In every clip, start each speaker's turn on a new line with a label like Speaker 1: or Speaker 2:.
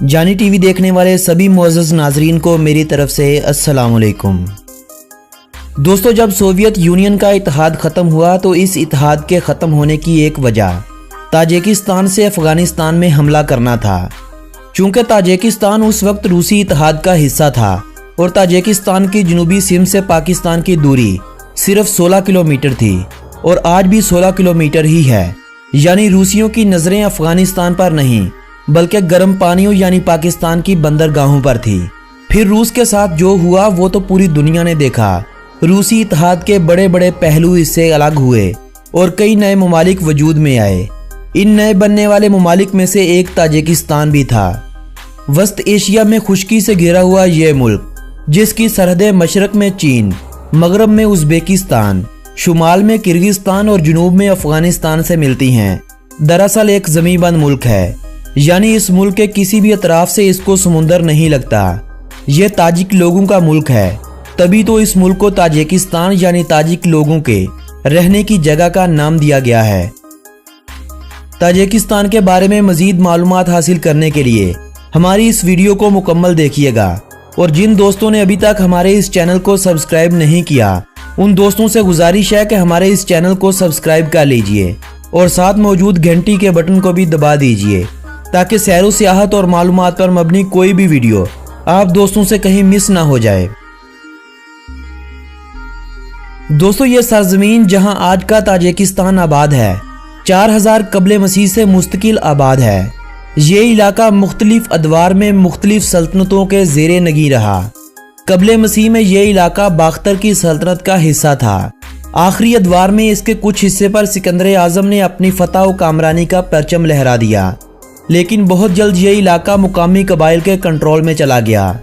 Speaker 1: जानी टीवी देखने वाले सभी मुअज़्ज़ज़ नाज़रीन को मेरी तरफ से अस्सलाम वालेकुम। दोस्तों, जब सोवियत यूनियन का इत्तेहाद ख़त्म हुआ तो इस इत्तेहाद के ख़त्म होने की एक वजह ताजिकिस्तान से अफ़गानिस्तान में हमला करना था। चूँकि ताजिकिस्तान उस वक्त रूसी इत्तेहाद का हिस्सा था और ताजिकिस्तान की जनूबी सिम से पाकिस्तान की दूरी सिर्फ 16 किलोमीटर थी और आज भी 16 किलोमीटर ही है। यानी रूसियों की नज़रें अफ़गानिस्तान पर नहीं बल्कि गर्म पानियों यानी पाकिस्तान की बंदरगाहों पर थी। फिर रूस के साथ जो हुआ वो तो पूरी दुनिया ने देखा। रूसी इत्तेहाद के बड़े बड़े पहलू इससे अलग हुए और कई नए ममालिक वजूद में आए। इन नए बनने वाले ममालिक में से एक ताजिकिस्तान भी था। वस्त एशिया में खुश्की से घिरा हुआ यह मुल्क, जिसकी सरहदें मशरक में चीन, मगरब में उज़्बेकिस्तान, शुमाल में किर्गिस्तान और जुनूब में अफ़गानिस्तान से मिलती हैं, दरअसल एक ज़मींबंद मुल्क है। यानी इस मुल्क के किसी भी अतराफ से इसको समुंदर नहीं लगता। यह ताजिक लोगों का मुल्क है, तभी तो इस मुल्क को ताजिकिस्तान यानी ताजिक लोगों के रहने की जगह का नाम दिया गया है। ताजिकिस्तान के बारे में मज़ीद मालूमात हासिल करने के लिए हमारी इस वीडियो को मुकम्मल देखिएगा और जिन दोस्तों ने अभी तक हमारे इस चैनल को सब्सक्राइब नहीं किया उन दोस्तों से गुजारिश है कि हमारे इस चैनल को सब्सक्राइब कर लीजिए और साथ मौजूद घंटी के बटन को भी दबा दीजिए ताकि सैर सियाहत और मालूमात पर मबनी कोई भी वीडियो आप दोस्तों से कहीं मिस ना हो जाए। दोस्तों, ये सरजमीन जहां आज का ताजिकिस्तान आबाद है 4000 कबले मसीह से मुस्तकिल आबाद है। ये इलाका मुख्तलिफ अदवार में मुख्तलिफ सल्तनतों के ज़ेरे नगी रहा। कबले मसीह में यह इलाका बाख्तर की सल्तनत का हिस्सा था। आखिरी अदवार में इसके कुछ हिस्से पर सिकंदर आज़म ने अपनी फतह व कामरानी का परचम लहरा दिया, लेकिन बहुत जल्द यह इलाका मुकामी कबाइल के कंट्रोल में चला गया।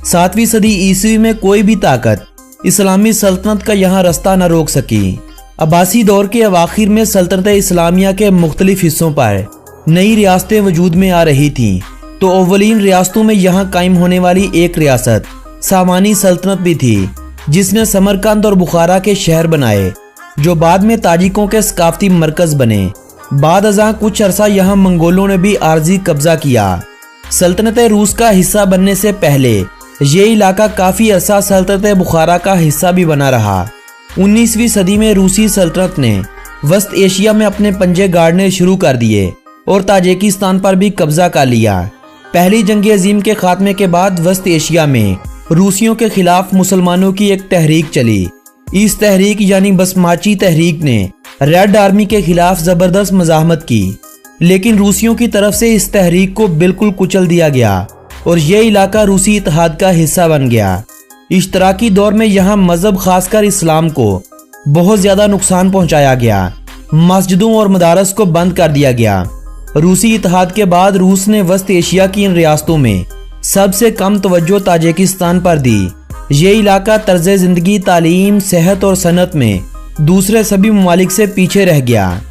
Speaker 1: 7वीं सदी ईस्वी में कोई भी ताकत इस्लामी सल्तनत का यहाँ रास्ता न रोक सकी। अब्बासी दौर के अवाखिर में सल्तनत इस्लामिया के मुख्तलिफ हिस्सों पर नई रियासतें वजूद में आ रही थीं, तो अव्वलीन रियासतों में यहाँ कायम होने वाली एक रियासत सामानी सल्तनत भी थी, जिसने समरकंद और बुखारा के शहर बनाए, जो बाद में ताजिकों के सकाफती मरकज बने। बाद अज़ां कुछ अरसा यहाँ मंगोलों ने भी आर्जी कब्जा किया। सल्तनत रूस का हिस्सा बनने से पहले ये इलाका काफ़ी अरसा सल्तनत बुखारा का हिस्सा भी बना रहा। 19वीं सदी में रूसी सल्तनत ने वस्त एशिया में अपने पंजे गाड़ने शुरू कर दिए और ताजिकिस्तान पर भी कब्जा कर लिया। पहली जंग अजीम के खात्मे के बाद वस्त एशिया में रूसियों के खिलाफ मुसलमानों की एक तहरीक चली। इस तहरीक यानी बसमाची तहरीक ने रेड आर्मी के खिलाफ जबरदस्त मज़ाहमत की, लेकिन रूसियों की तरफ से इस तहरीक को बिल्कुल कुचल दिया गया और यह इलाका रूसी इत्तेहाद का हिस्सा बन गया। इश्तराकी दौर में यहाँ मजहब खासकर इस्लाम को बहुत ज़्यादा नुकसान पहुँचाया गया। मस्जिदों और मदारस को बंद कर दिया गया। रूसी इत्तेहाद के बाद रूस ने वस्त एशिया की इन रियासतों में सबसे कम तवज्जो ताजिकिस्तान पर दी। ये इलाका तर्ज ज़िंदगी, तालीम, सेहत और सनत में दूसरे सभी ममालिक से पीछे रह गया।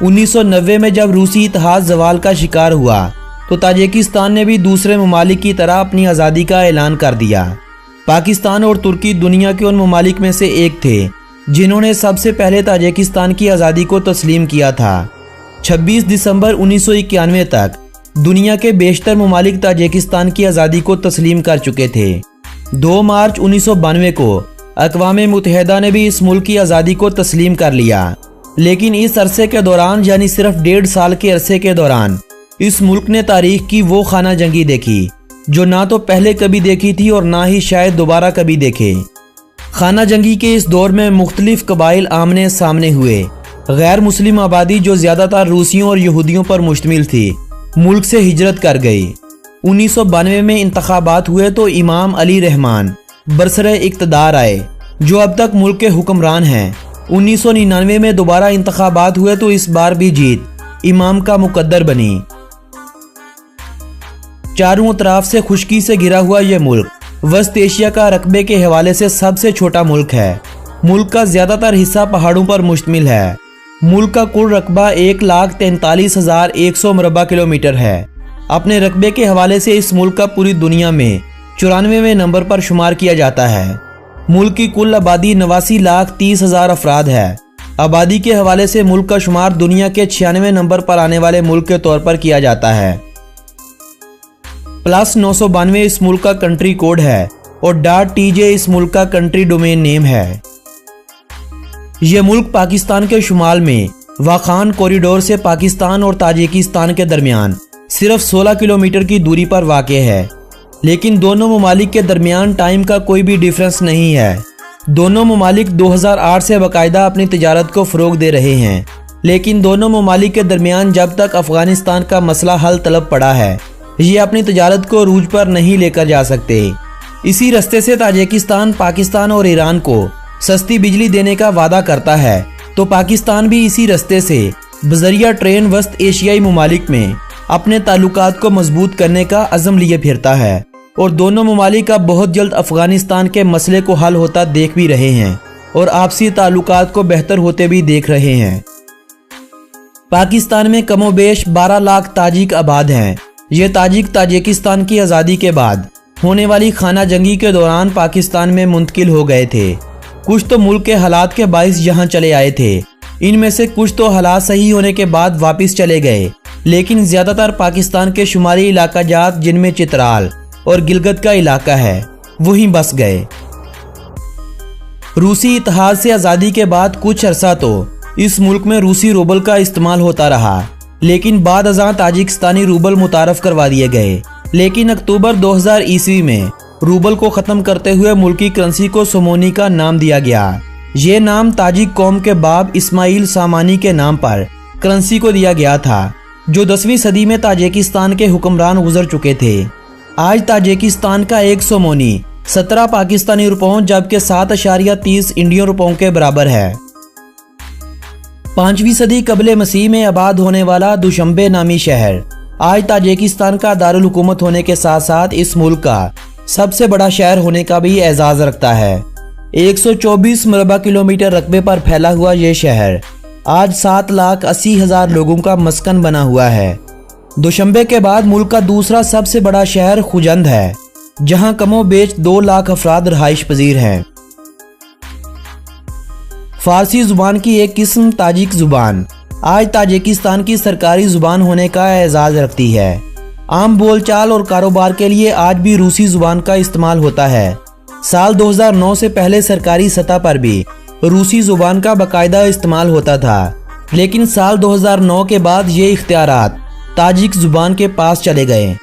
Speaker 1: 1990 में जब रूसी इत्तेहाद ज़वाल का शिकार हुआ तो ताजिकिस्तान ने भी दूसरे ममालिक की तरह अपनी आज़ादी का ऐलान कर दिया। पाकिस्तान और तुर्की दुनिया के उन ममालिक में से एक थे जिन्होंने सबसे पहले ताजिकिस्तान की आज़ादी को तस्लीम किया था। 26 दिसंबर 1991 तक दुनिया के बेशतर ममालिक ताजिकिस्तान की आज़ादी को तस्लीम कर चुके थे। 2 मार्च 1992 को अक़वाम मुत्तहिदा ने भी इस मुल्क की आज़ादी को तस्लीम कर लिया, लेकिन इस अरसे के दौरान यानी सिर्फ 1.5 साल के अरसे के दौरान इस मुल्क ने तारीख की वो खाना जंगी देखी जो ना तो पहले कभी देखी थी और ना ही शायद दोबारा कभी देखे। खाना जंगी के इस दौर में मुख्तलिफ कबाइल आमने सामने हुए। गैर मुस्लिम आबादी जो ज़्यादातर रूसियों और यहूदियों पर मुश्तमिल थी मुल्क से हिजरत कर गई। 1992 में इंतखाबात हुए तो इमाम अली रहमान बरसरे इक़्तिदार आए, जो अब तक मुल्क के हुक्मरान हैं। 1999 में दोबारा इंतखाबात हुए तो इस बार भी जीत इमाम का मुकद्दर बनी। चारों तरफ से खुश्की से घिरा हुआ यह मुल्क वस्त एशिया का रकबे के हवाले से सबसे छोटा मुल्क है। मुल्क का ज़्यादातर हिस्सा पहाड़ों पर मुश्तमिल है। मुल्क का कुल रकबा 1,43,100 मुरबा किलोमीटर है। अपने रकबे के हवाले से इस मुल्क का पूरी दुनिया में 94वें नंबर पर शुमार किया जाता है। मुल्क की कुल आबादी 89,30,000 अफराद है। आबादी के हवाले से मुल्क का शुमार दुनिया के 96वें नंबर पर आने वाले मुल्क के तौर पर किया जाता है। प्लस 992 इस मुल्क का कंट्री कोड है और .tj इस मुल्क का कंट्री डोमेन नेम है। यह मुल्क पाकिस्तान के शुमाल में वाखान कॉरिडोर से पाकिस्तान और ताजिकिस्तान के दरमियान सिर्फ 16 किलोमीटर की दूरी पर वाक़ है, लेकिन दोनों ममालिक के दरमियान टाइम का कोई भी डिफरेंस नहीं है। दोनों ममालिक 2008 से बाकायदा अपनी तिजारत को फ़रोग दे रहे हैं, लेकिन दोनों ममालिक के दरमियान जब तक अफ़गानिस्तान का मसला हल तलब पड़ा है, ये अपनी तिजारत को रूज पर नहीं लेकर जा सकते। इसी रास्ते से ताजिकिस्तान पाकिस्तान और ईरान को सस्ती बिजली देने का वादा करता है, तो पाकिस्तान भी इसी रास्ते से बजरिया ट्रेन वस्त एशियाई ममालिक में अपने ताल्लुकात को मजबूत करने का अज़म लिए फिरता है और दोनों ममालिक अब बहुत जल्द अफ़गानिस्तान के मसले को हल होता देख भी रहे हैं और आपसी ताल्लुकात को बेहतर होते भी देख रहे हैं। पाकिस्तान में कमोबेश 12 लाख ताजिक आबाद हैं। ये ताजिक ताजिकिस्तान की आज़ादी के बाद होने वाली खाना जंगी के दौरान पाकिस्तान में मुंतकिल हो गए थे। कुछ तो मुल्क के हालात के बाइस यहाँ चले आए थे, इनमें से कुछ तो हालात सही होने के बाद वापस चले गए, लेकिन ज़्यादातर पाकिस्तान के शुमाली इलाका जात जिनमें चित्राल और गिलगित का इलाका है वहीं बस गए। रूसी इत्तेहाद से आज़ादी के बाद कुछ अरसा तो इस मुल्क में रूसी रूबल का इस्तेमाल होता रहा, लेकिन बाद अज़ां ताजिकिस्तानी रूबल मुतारफ़ करवा दिए गए। लेकिन अक्टूबर 2000 ईस्वी में रूबल को ख़त्म करते हुए मुल्की करेंसी को सोमोनी का नाम दिया गया। ये नाम ताजिक कौम के बाब इस्माइल सामानी के नाम पर करेंसी को दिया गया था, जो 10वीं सदी में ताजिकिस्तान के हुक्मरान गुजर चुके थे। आज ताजिकिस्तान का 1 सोमोनी 17 पाकिस्तानी रुपयों जबकि 7.30 इंडियन रुपयों के बराबर है। 5वीं सदी कबले मसीह में आबाद होने वाला दुशंबे नामी शहर आज ताजिकिस्तान का दारुल हुकूमत होने के साथ साथ इस मुल्क का सबसे बड़ा शहर होने का भी एजाज रखता है। 124 मरबा किलोमीटर रकबे पर फैला हुआ ये शहर आज 7,80,000 लोगों का मस्कन बना हुआ है। दुशंबे के बाद मुल्क का दूसरा सबसे बड़ा शहर खुजंद है, जहां कमोबेश 2 लाख अफराद रहाइश पजीर हैं। फारसी जुबान की एक किस्म ताजिक जुबान आज ताजिकिस्तान की सरकारी जुबान होने का एजाज रखती है। आम बोलचाल और कारोबार के लिए आज भी रूसी जुबान का इस्तेमाल होता है। साल 2009 से पहले सरकारी सतह पर भी रूसी जुबान का बाकायदा इस्तेमाल होता था, लेकिन साल 2009 के बाद ये इख्तियारात ताजिक जुबान के पास चले गए।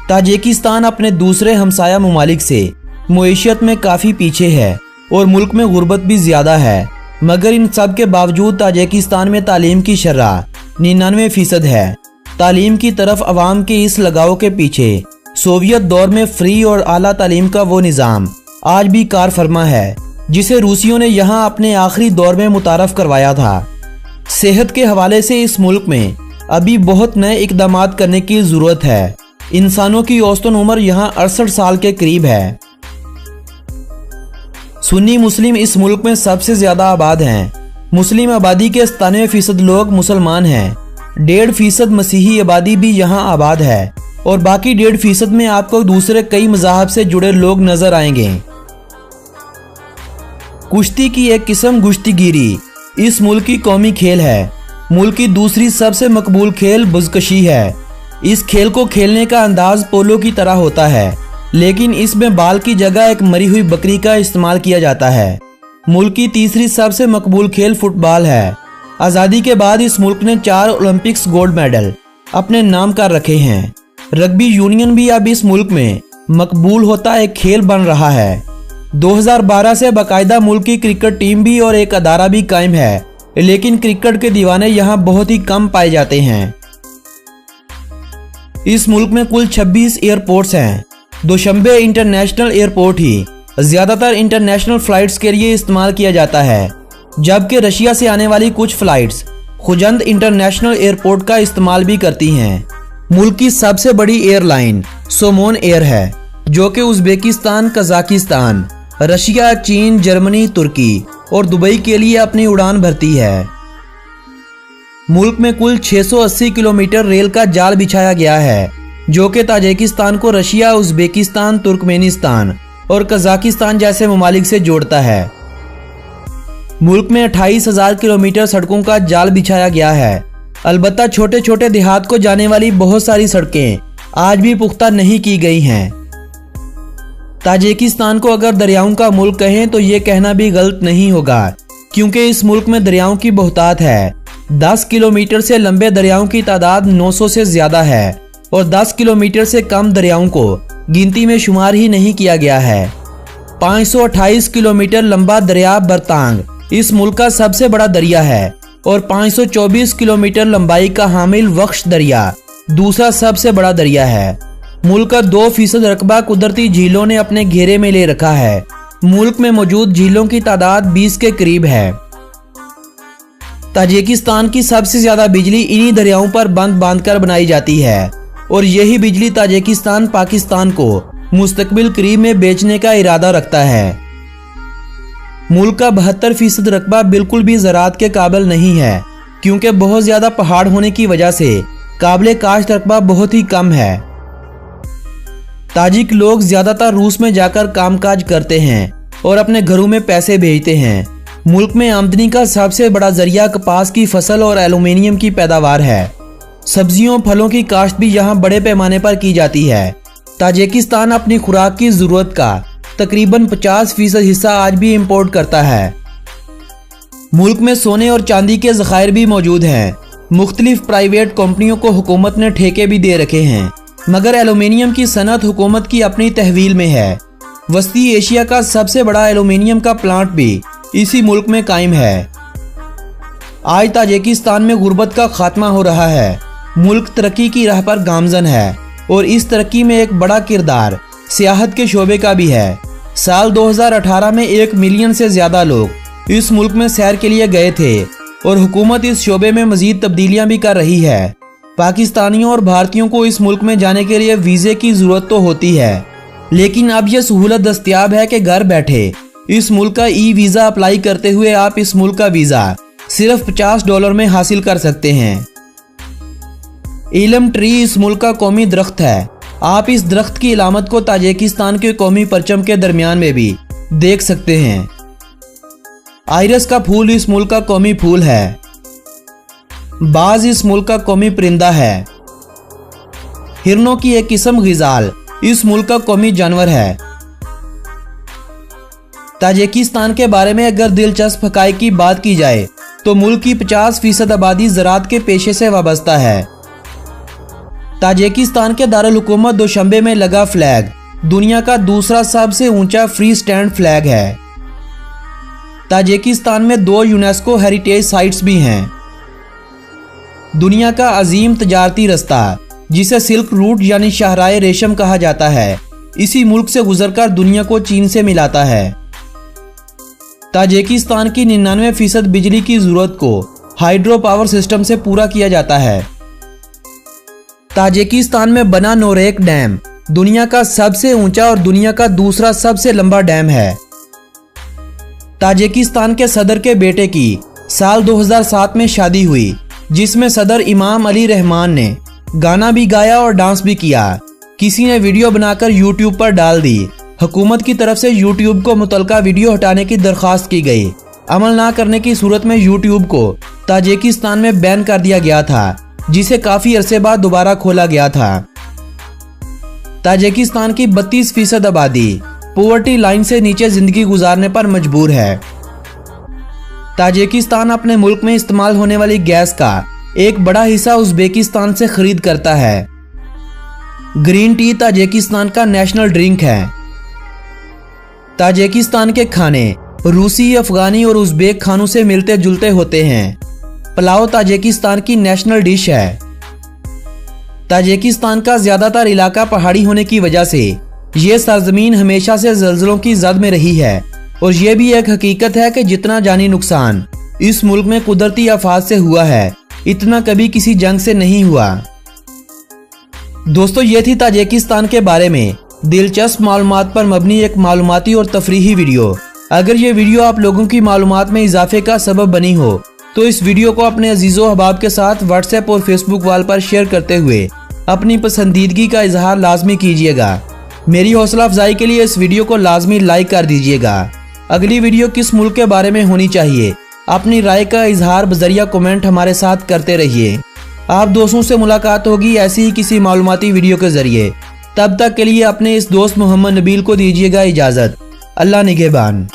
Speaker 1: ताजिकिस्तान अपने दूसरे हमसाया ममालिक से मुईशत में काफ़ी पीछे है और मुल्क में गुर्बत भी ज़्यादा है, मगर इन सब के बावजूद ताजिकिस्तान में तालीम की शरह 99% है। तालीम की तरफ अवाम के इस लगाव के पीछे सोवियत दौर में फ्री और आला तालीम का वो निज़ाम आज भी कार फरमा है, जिसे रूसियों ने यहाँ अपने आखिरी दौर में मुतारफ़ करवाया था। सेहत के हवाले से इस मुल्क में अभी बहुत नए इकदाम करने की ज़रूरत है। इंसानों की औसतन उम्र यहाँ 68 साल के करीब है। सुन्नी मुस्लिम इस मुल्क में सबसे ज़्यादा आबाद हैं। मुस्लिम आबादी के 97% लोग मुसलमान हैं। 1.5% मसीही आबादी भी यहाँ आबाद है और बाकी 1.5% में आपको दूसरे कई मज़ाहब से जुड़े लोग नजर आएंगे। कुश्ती की एक किस्म कुश्तीगिरी इस मुल्क की कौमी खेल है। मुल्क की दूसरी सबसे मकबूल खेल बुज़कशी है। इस खेल को खेलने का अंदाज पोलो की तरह होता है, लेकिन इसमें बाल की जगह एक मरी हुई बकरी का इस्तेमाल किया जाता है। मुल्क की तीसरी सबसे मकबूल खेल फुटबॉल है। आज़ादी के बाद इस मुल्क ने 4 ओलंपिक्स गोल्ड मेडल अपने नाम कर रखे हैं। रग्बी यूनियन भी अब इस मुल्क में मकबूल होता एक खेल बन रहा है। 2012 से बाकायदा मुल्क की क्रिकेट टीम भी और एक अदारा भी कायम है, लेकिन क्रिकेट के दीवाने यहाँ बहुत ही कम पाए जाते हैं। इस मुल्क में कुल 26 एयरपोर्ट्स हैं। दुशंबे इंटरनेशनल एयरपोर्ट ही ज़्यादातर इंटरनेशनल फ़्लाइट्स के लिए इस्तेमाल किया जाता है, जबकि रशिया से आने वाली कुछ फ़्लाइट्स खुजंद इंटरनेशनल एयरपोर्ट का इस्तेमाल भी करती हैं। मुल्क की सबसे बड़ी एयरलाइन सोमोन एयर है, जो कि उज़्बेकिस्तान, कज़ाकिस्तान, रशिया, चीन, जर्मनी, तुर्की और दुबई के लिए अपनी उड़ान भरती है। मुल्क में कुल 680 किलोमीटर रेल का जाल बिछाया गया है, जो कि ताजिकिस्तान को रशिया, उज़्बेकिस्तान, तुर्कमेनिस्तान और कज़ाकिस्तान जैसे ममालिक से जोड़ता है। मुल्क में 28,000 किलोमीटर सड़कों का जाल बिछाया गया है। अलबत्ता छोटे छोटे देहात को जाने वाली बहुत सारी सड़कें आज भी पुख्ता नहीं की गई हैं। ताजिकिस्तान को अगर दरियाओं का मुल्क कहें तो ये कहना भी गलत नहीं होगा, क्योंकि इस मुल्क में दरियाओं की बहुतात है। 10 किलोमीटर से लंबे दरियाओं की तादाद 900 से ज्यादा है और 10 किलोमीटर से कम दरियाओं को गिनती में शुमार ही नहीं किया गया है। 528 किलोमीटर लंबा दरिया बरतांग इस मुल्क का सबसे बड़ा दरिया है और 524 किलोमीटर लंबाई का हामिल वक्श दरिया दूसरा सबसे बड़ा दरिया है। मुल्क का 2% रकबा कुदरती झीलों ने अपने घेरे में ले रखा है। मुल्क में मौजूद झीलों की तादाद 20 के करीब है। ताजिकिस्तान की सबसे ज्यादा बिजली इन्हीं दरियाओं पर बंद बांधकर बनाई जाती है और यही बिजली ताजिकिस्तान पाकिस्तान को मुस्तकबिल करीब में बेचने का इरादा रखता है। मुल्क का 72% रकबा बिल्कुल भी ज़राअत के काबिल नहीं है, क्योंकि बहुत ज्यादा पहाड़ होने की वजह से काबिले काश्त रकबा बहुत ही कम है। ताजिक लोग ज्यादातर रूस में जाकर कामकाज करते हैं और अपने घरों में पैसे भेजते हैं। मुल्क में आमदनी का सबसे बड़ा जरिया कपास की फसल और एल्यूमीनियम की पैदावार है। सब्जियों फलों की काश्त भी यहाँ बड़े पैमाने पर की जाती है। ताजिकिस्तान अपनी खुराक की जरूरत का तकरीबन 50% हिस्सा आज भी इंपोर्ट करता है। मुल्क में सोने और चांदी के ज़खायर भी मौजूद हैं। मुख्तलिफ प्राइवेट कंपनियों को हुकूमत ने ठेके भी दे रखे हैं, मगर एल्यूमीनियम की सनत हुकूमत की अपनी तहवील में है। वस्ती एशिया का सबसे बड़ा एल्यूमीनियम का प्लांट भी इसी मुल्क में कायम है। आज ताजिकिस्तान में गुर्बत का खात्मा हो रहा है। मुल्क तरक्की की राह पर गामजन है और इस तरक्की में एक बड़ा किरदार सियाहत के शोबे का भी है। साल 2018 में 1 मिलियन से ज्यादा लोग इस मुल्क में सैर के लिए गए थे और हुकूमत इस शोबे में मजीद तब्दीलियां भी कर रही है। पाकिस्तानियों और भारतीयों को इस मुल्क में जाने के लिए वीजे की जरूरत तो होती है, लेकिन अब यह सहूलत दस्तयाब है कि घर बैठे इस मुल्क का ई वीजा अप्लाई करते हुए आप इस मुल्क का वीजा सिर्फ $50 में हासिल कर सकते हैं। इलम ट्री इस मुल्क का कौमी दरख्त है। आप इस दरख्त की इलामत को ताजिकिस्तान के कौमी परचम के दरमियान में भी देख सकते हैं। आइरस का फूल इस मुल्क का कौमी फूल है। बाज इस मुल्क का कौमी परिंदा है। हिरनों की एक किस्म गिजाल इस मुल्क का कौमी जानवर है। ताजिकिस्तान के बारे में अगर दिलचस्प हकाइक की बात की जाए तो मुल्क की 50% आबादी ज़राअत के पेशे से वाबस्ता है। ताजिकिस्तान के दारुल हुकूमत दोशंबे में लगा फ्लैग दुनिया का दूसरा सबसे ऊंचा फ्री स्टैंड फ्लैग है। ताजिकिस्तान में 2 यूनेस्को हेरिटेज साइट्स भी हैं। दुनिया का अजीम तजारती रास्ता जिसे सिल्क रूट यानी शाहराए रेशम कहा जाता है, इसी मुल्क से गुजरकर दुनिया को चीन से मिलाता है। ताजिकिस्तान की 99% बिजली की जरूरत को हाइड्रो पावर सिस्टम से पूरा किया जाता है। ताजिकिस्तान में बना नोरेक डैम दुनिया का सबसे ऊंचा और दुनिया का दूसरा सबसे लंबा डैम है। ताजिकिस्तान के सदर के बेटे की साल 2007 में शादी हुई, जिसमें सदर इमाम अली रहमान ने गाना भी गाया और डांस भी किया। किसी ने वीडियो बनाकर यूट्यूब पर डाल दी। हुकूमत की तरफ से यूट्यूब को मुतलका वीडियो हटाने की दरख्वास्त की गई। अमल ना करने की सूरत में यूट्यूब को ताजिकिस्तान में बैन कर दिया गया था, जिसे काफी अरसे बाद दोबारा खोला गया था। ताजिकिस्तान की 32% आबादी पॉवर्टी लाइन से नीचे जिंदगी गुजारने पर मजबूर है। ताजिकिस्तान अपने मुल्क में इस्तेमाल होने वाली गैस का एक बड़ा हिस्सा उज़्बेकिस्तान से खरीद करता है। ग्रीन टी ताजिकिस्तान का नेशनल ड्रिंक है। ताजिकिस्तान के खाने रूसी, अफगानी और उज़्बेक खानों से मिलते जुलते होते हैं। पुलाव ताजिकिस्तान की नेशनल डिश है। ताजिकिस्तान का ज्यादातर इलाका पहाड़ी होने की वजह से ये सरजमीन हमेशा से ज़लज़लों की जद में रही है और ये भी एक हकीकत है कि जितना जानी नुकसान इस मुल्क में कुदरती आफात से हुआ है, इतना कभी किसी जंग से नहीं हुआ। दोस्तों, ये थी ताजिकिस्तान के बारे में दिलचस्प मालूमात पर मबनी एक मालूमाती और तफरीही वीडियो। अगर ये वीडियो आप लोगों की मालूमात में इजाफे का सबब बनी हो तो इस वीडियो को अपने अजीज़ो अहबाब के साथ व्हाट्सएप और फेसबुक वाल पर शेयर करते हुए अपनी पसंदीदगी का इजहार लाजमी कीजिएगा। मेरी हौसला अफजाई के लिए इस वीडियो को लाजमी लाइक कर दीजिएगा। अगली वीडियो किस मुल्क के बारे में होनी चाहिए, अपनी राय का इजहार बजरिया कमेंट हमारे साथ करते रहिए। आप दोस्तों से मुलाकात होगी ऐसी ही किसी मालूमाती वीडियो के जरिए। तब तक के लिए अपने इस दोस्त मोहम्मद नबील को दीजिएगा इजाज़त। अल्लाह निगहबान।